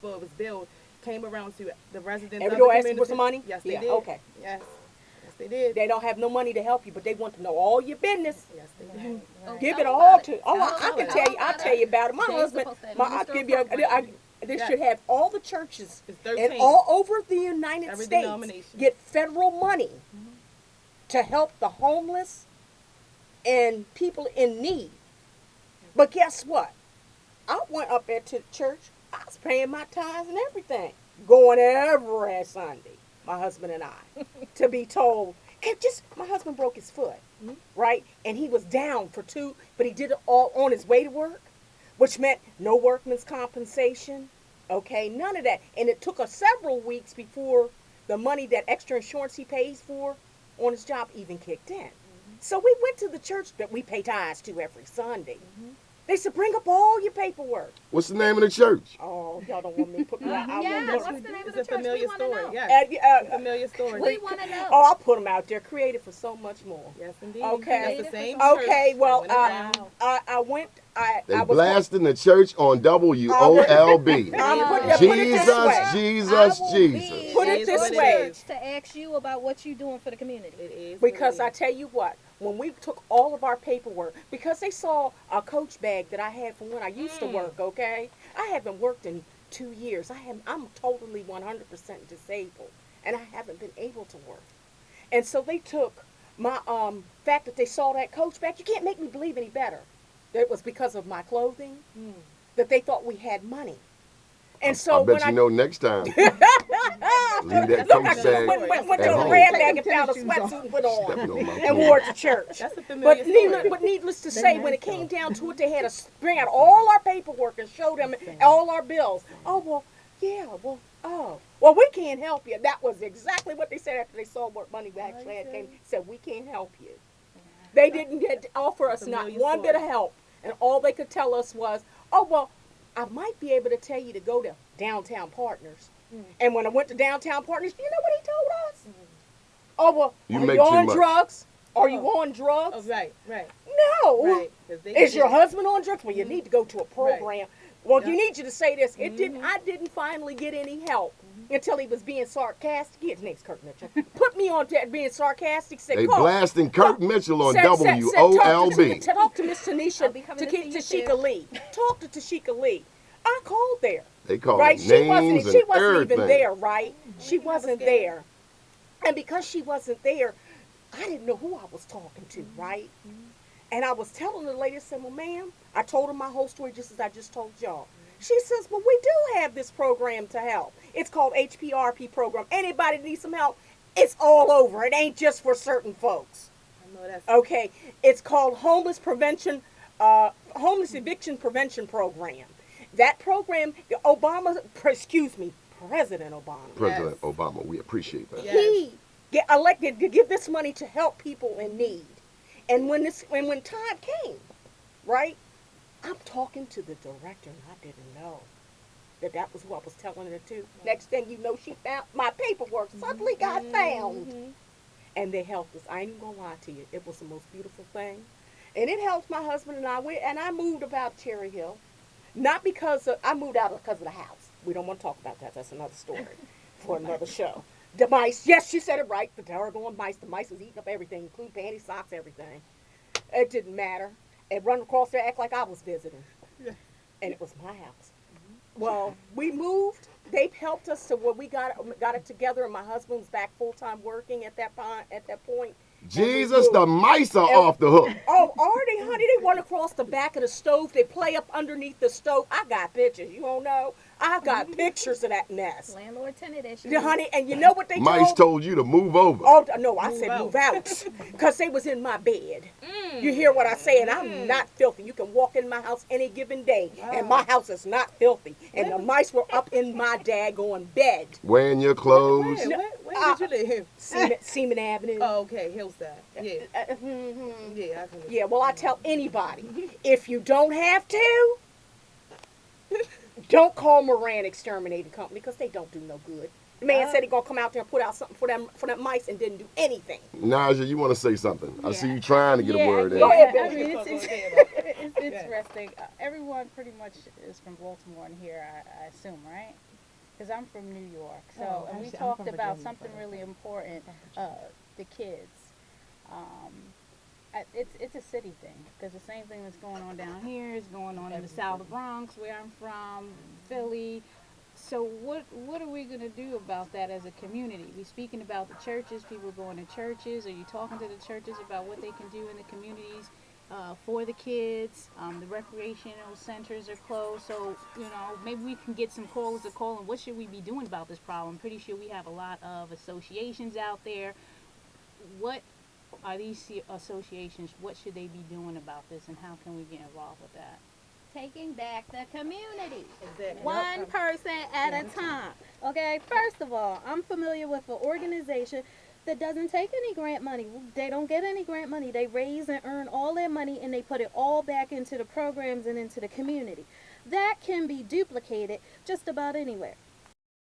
before it was built, came around to the residents Every of the door asking for community. some money? Yes, they Yeah, did. okay. Yes, yes, they did. They don't have no money to help you, but they want to know all your business. Yes, they did. Well, Give tell it us all about it. to. Oh, I can tell you. I'll tell you about it. My They're husband. supposed to I administer a give you. program. They Yes. should have all the churches It's and 13. all over the United Every States denomination. get federal money to help the homeless and people in need. But guess what? I went up there to the church. I was paying my tithes and everything, going every Sunday. My husband and I, to be told, my husband broke his foot, right? And he was down for 2, but he did it all on his way to work, which meant no workman's compensation, okay, none of that. And it took us several weeks before the money, that extra insurance he pays for on his job, even kicked in. So we went to the church that we pay tithes to every Sunday. They said, bring up all your paperwork. What's the name of the church? Oh, y'all don't want me to put me out. Yeah, won't what's put- the name of It's the a church? familiar We want to story. know. Yes. It's a familiar story. We want to know. Oh, I'll put them out there. Created for so much more. Yes, indeed. Okay. That's the same Okay, church well, that went around. I went. They I was blasting the church on WOLB. Put it this way. Jesus, I will Jesus. be Put at it this your way. church to ask you about what you're doing for the community. It is. Because I what it tell you what, when we took all of our paperwork, because they saw a coach bag that I had from when I used to work, okay? I haven't worked in 2 years. I'm totally 100% disabled, and I haven't been able to work. And so they took my fact that they saw that coach bag. You can't make me believe any better. It was because of my clothing that they thought we had money. And so I bet when you know next time. Leave that Look, I coach just bag went at to a home. grab bag and Take found a them tennis shoes sweatsuit and put on Stepping on my and wore it to church. That's a familiar story. But needless to say, when it came down to it, they had to bring out all our paperwork and show them all our bills. Oh, well, yeah, well, we can't help you. That was exactly what they said after they saw what money we actually had came. Said, we can't help you. They didn't offer us not Familiar one story. bit of help. And all they could tell us was, oh, well, I might be able to tell you to go to Downtown Partners. And when I went to Downtown Partners, you know what he told us? Oh, well, You are make you too on much. drugs? Are you Oh. on drugs? Oh, right, right, No. right. 'Cause they Is your did- husband on drugs? Well, you need to go to a program. Well, you Yeah. need you to say this. It didn't. I didn't finally get any help until he was being sarcastic. His name's Kurt Mitchell. Put me on to being sarcastic. Said, They "Call." blasting Kurt Mitchell on Said, WOLB. talk to Miss I'll be Tanisha, coming to see you Tashika too. Lee. Talk to Tashika Lee. I called there. They call Right? it She wasn't. names She and wasn't everything. even there. Right? She wasn't scared. there. And because she wasn't there, I didn't know who I was talking to. Right? And I was telling the lady, I said, well, ma'am, I told her my whole story just as I just told y'all. She says, well, we do have this program to help. It's called HPRP program. Anybody needs some help, it's all over. It ain't just for certain folks. I know that's Okay? It's called Homeless Eviction Prevention Program. That program, President Obama. President Obama, we appreciate that. Yes. He get elected to give this money to help people in need. And when time came, right? I'm talking to the director, and I didn't know that was who I was telling her to. Next thing you know, she found my paperwork. Suddenly got found, and they helped us. I ain't even gonna lie to you. It was the most beautiful thing, and it helped my husband and I. I moved about Cherry Hill, not because I moved out because of the house. We don't want to talk about that. That's another story for another show. The mice, yes, she said it right. The doggone mice. The mice was eating up everything, including panties, socks, everything. It didn't matter. And run across there, act like I was visiting. And it was my house. Well, we moved. They helped us to where we got it together, and my husband was back full-time working at that point. Jesus, the mice are off the hook. Oh, Artie, honey, they run across the back of the stove. They play up underneath the stove. I got pictures. You don't know? I got pictures of that mess. Landlord tenant issue. Yeah, honey, and you know what they Mice told? told you to move over. Oh, no, I said out. move out. Because they was in my bed. You hear what I say? And I'm not filthy. You can walk in my house any given day. And my house is not filthy. And the mice were up in my daggone bed. Wearing your clothes. Where did you live? Seaman Avenue. Oh, okay, Hillside. Yeah, Mhm. yeah, I can. Yeah, well, I tell anybody, if you don't have to, don't call Moran Exterminating Company because they don't do no good. The man said he gonna come out there and put out something for them mice and didn't do anything. Naja, you want to say something? I see you trying to get a word in. Go ahead, I Billy. mean, It's interesting. Everyone pretty much is from Baltimore in here, I assume, right? Because I'm from New York. So, and we talked about something really important, the kids. It's a city thing, because the same thing that's going on down here is going on in the South Bronx, where I'm from, Philly. So what are we going to do about that as a community? We speaking about the churches, people going to churches. Are you talking to the churches about what they can do in the communities for the kids? The recreational centers are closed, so maybe we can get some callers to call. And what should we be doing about this problem? I'm pretty sure we have a lot of associations out there. What are these associations? What should they be doing about this, and how can we get involved with that? Taking back the community. Exactly. One person at a time. Okay, first of all, I'm familiar with an organization that doesn't take any grant money. They don't get any grant money. They raise and earn all their money, and they put it all back into the programs and into the community. That can be duplicated just about anywhere.